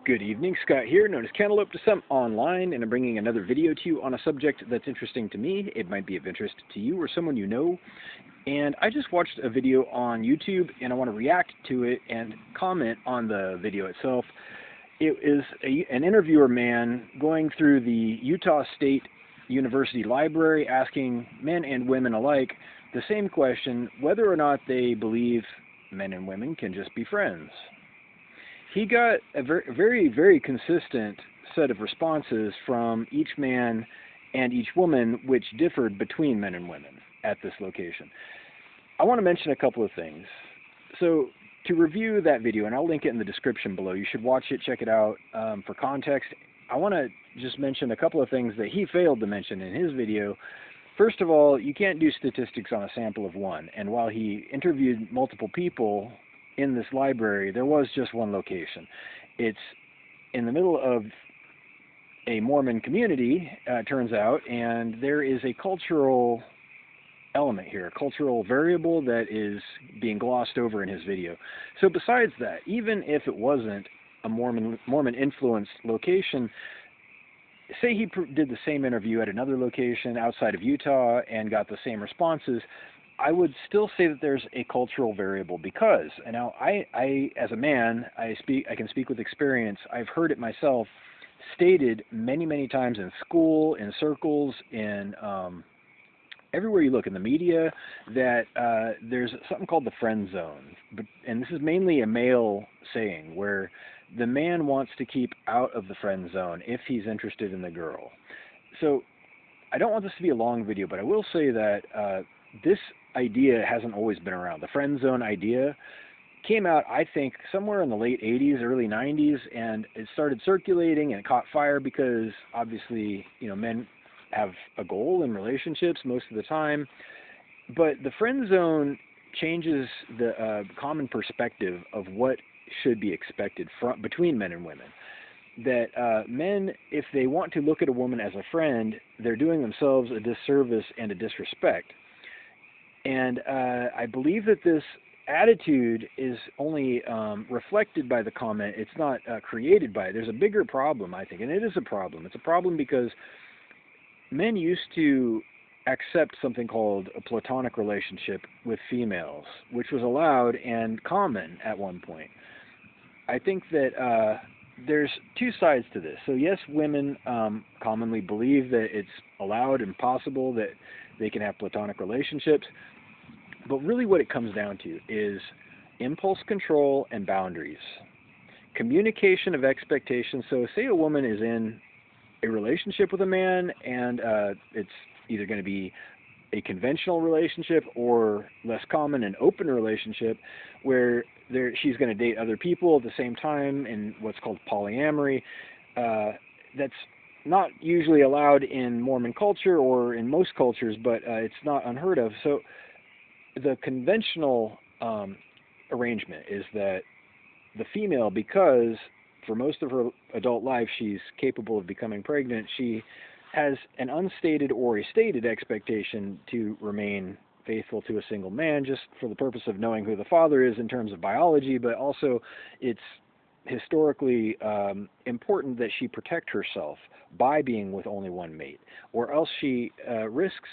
Good evening, Scott here, known as Cantaloupe to some online, and I'm bringing another video to you on a subject that's interesting to me. It might be of interest to you or someone you know. And I just watched a video on YouTube, and I want to react to it and comment on the video itself. It is an interviewer man going through the Utah State University Library asking men and women alike the same question, whether or not they believe men and women can just be friends. He got a very consistent set of responses from each man and each woman, which differed between men and women at this location. I want to mention a couple of things. So to review that video, and I'll link it in the description below, you should watch it, check it out for context. I want to just mention a couple of things that he failed to mention in his video. First of all, you can't do statistics on a sample of one, and while he interviewed multiple people in this library, there was just one location. It's in the middle of a Mormon community, turns out, and there is a cultural element here, a cultural variable that is being glossed over in his video. So besides that, even if it wasn't a Mormon-influenced location, say he did the same interview at another location outside of Utah and got the same responses, I would still say that there's a cultural variable because, and now I as a man, I can speak with experience. I've heard it myself stated many times in school, in circles, in everywhere you look in the media, that there's something called the friend zone, and this is mainly a male saying where the man wants to keep out of the friend zone if he's interested in the girl. So I don't want this to be a long video, but I will say that this idea hasn't always been around. The friend zone idea came out, I think, somewhere in the late 80s, early 90s, and it started circulating and it caught fire because obviously, you know, men have a goal in relationships most of the time. But the friend zone changes the common perspective of what should be expected between men and women. That men, if they want to look at a woman as a friend, they're doing themselves a disservice and a disrespect. And I believe that this attitude is only reflected by the comment. It's not created by it. There's a bigger problem, I think, and it is a problem. It's a problem because men used to accept something called a platonic relationship with females, which was allowed and common at one point. I think that there's two sides to this. So yes, women commonly believe that it's allowed and possible that they can have platonic relationships, but really what it comes down to is impulse control and boundaries. Communication of expectations. So say a woman is in a relationship with a man and it's either going to be a conventional relationship or less common, an open relationship where she's going to date other people at the same time in what's called polyamory. That's not usually allowed in Mormon culture or in most cultures, but it's not unheard of. So the conventional arrangement is that the female, because for most of her adult life she's capable of becoming pregnant, she has an unstated or a stated expectation to remain faithful to a single man just for the purpose of knowing who the father is in terms of biology, but also it's historically important that she protect herself by being with only one mate, or else she risks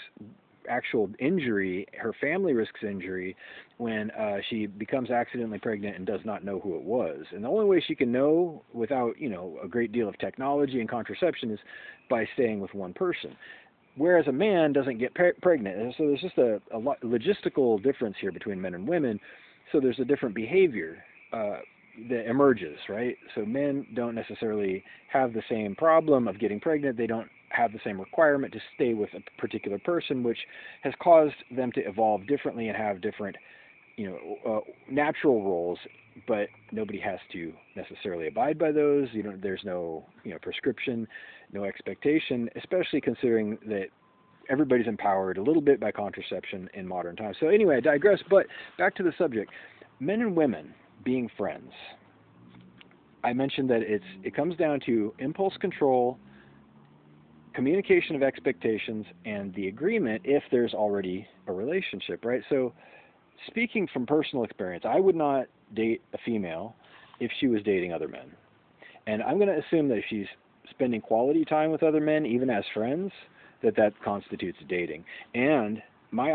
actual injury. Her family risks injury when she becomes accidentally pregnant and does not know who it was. And the only way she can know without, you know, a great deal of technology and contraception is by staying with one person. Whereas a man doesn't get pregnant. And so there's just a logistical difference here between men and women. So there's a different behavior that emerges, right? So men don't necessarily have the same problem of getting pregnant. They don't have the same requirement to stay with a particular person, which has caused them to evolve differently and have different, you know, natural roles, but nobody has to necessarily abide by those. You know, there's no, you know, prescription, no expectation, especially considering that everybody's empowered a little bit by contraception in modern times. So anyway, I digress, but back to the subject. Men and women being friends. I mentioned that it comes down to impulse control, communication of expectations, and the agreement if there's already a relationship, right? So speaking from personal experience, I would not date a female if she was dating other men. And I'm going to assume that if she's spending quality time with other men, even as friends, that constitutes dating. And my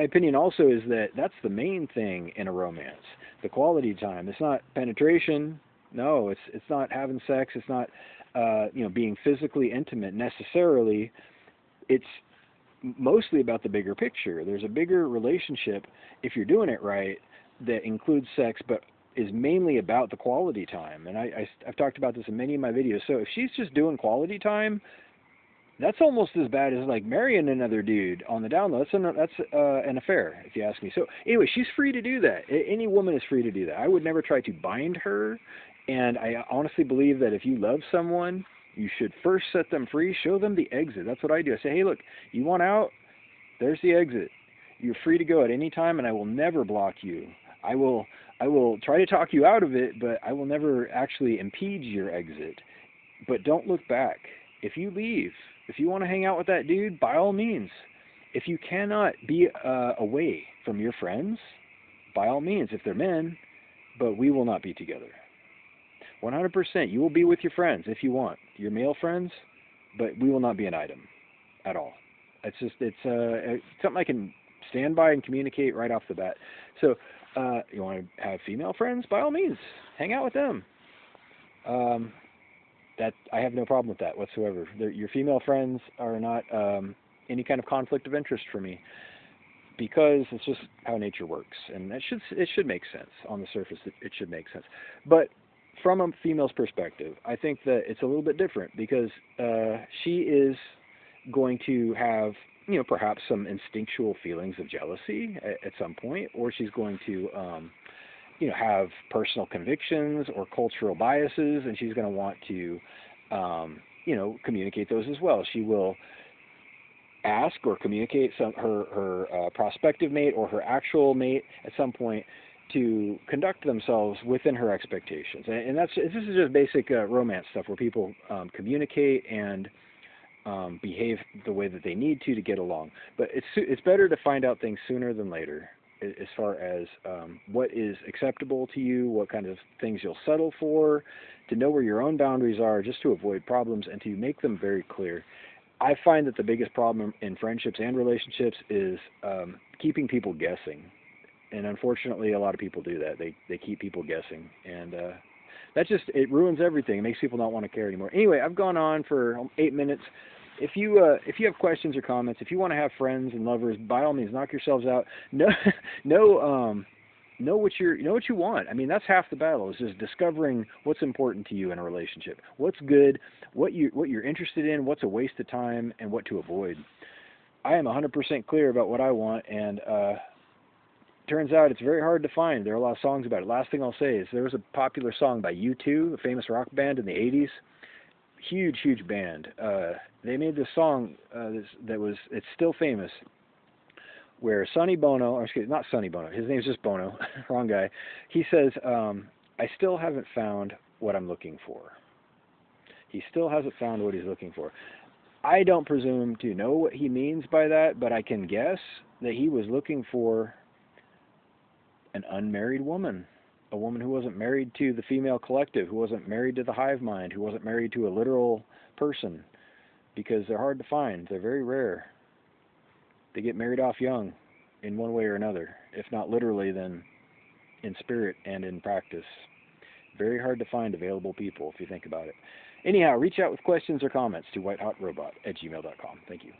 opinion also is that that's the main thing in a romance, the quality time. It's not penetration. No, it's not having sex. It's not being physically intimate necessarily. It's mostly about the bigger picture. There's a bigger relationship, if you're doing it right, that includes sex, but is mainly about the quality time. And I've talked about this in many of my videos. So if she's just doing quality time, that's almost as bad as like marrying another dude on the down low. That's an affair, if you ask me. So anyway, she's free to do that. Any woman is free to do that. I would never try to bind her. And I honestly believe that if you love someone, you should first set them free, show them the exit. That's what I do. I say, hey, look, you want out? There's the exit. You're free to go at any time, and I will never block you. I will try to talk you out of it, but I will never actually impede your exit. But don't look back. If you leave, if you want to hang out with that dude, by all means. If you cannot be away from your friends, by all means, if they're men, but we will not be together. 100%. You will be with your friends if you want, your male friends, but we will not be an item at all. It's something I can stand by and communicate right off the bat. So you want to have female friends? By all means, hang out with them. That I have no problem with that whatsoever. Your female friends are not any kind of conflict of interest for me, because it's just how nature works, and it should make sense on the surface. It should make sense, but from a female's perspective, I think that it's a little bit different, because she is going to have, perhaps some instinctual feelings of jealousy at some point, or she's going to, have personal convictions or cultural biases, and she's going to want to, communicate those as well. She will ask or communicate her prospective mate or her actual mate at some point to conduct themselves within her expectations. And this is just basic romance stuff, where people communicate and behave the way that they need to get along. But it's better to find out things sooner than later, as far as what is acceptable to you, what kind of things you'll settle for, to know where your own boundaries are, just to avoid problems and to make them very clear. I find that the biggest problem in friendships and relationships is keeping people guessing. And unfortunately, a lot of people do that. They keep people guessing, and it ruins everything. It makes people not want to care anymore. Anyway, I've gone on for 8 minutes. If you have questions or comments, if you want to have friends and lovers, by all means, knock yourselves out. Know what you want. I mean, that's half the battle, is just discovering what's important to you in a relationship, what's good, what you're interested in, what's a waste of time, and what to avoid. I am 100% clear about what I want, and turns out it's very hard to find. There are a lot of songs about it. Last thing I'll say is there was a popular song by U2, a famous rock band in the 80s. Huge band. They made this song it's still famous, where Sonny Bono, or excuse me, not Sonny Bono, his name's just Bono, wrong guy. He says, I still haven't found what I'm looking for. He still hasn't found what he's looking for. I don't presume to know what he means by that, but I can guess that he was looking for an unmarried woman, a woman who wasn't married to the female collective, who wasn't married to the hive mind, who wasn't married to a literal person, because they're hard to find. They're very rare. They get married off young in one way or another, if not literally, then in spirit and in practice. Very hard to find available people, if you think about it. Anyhow, reach out with questions or comments to whitehotrobot@gmail.com. Thank you.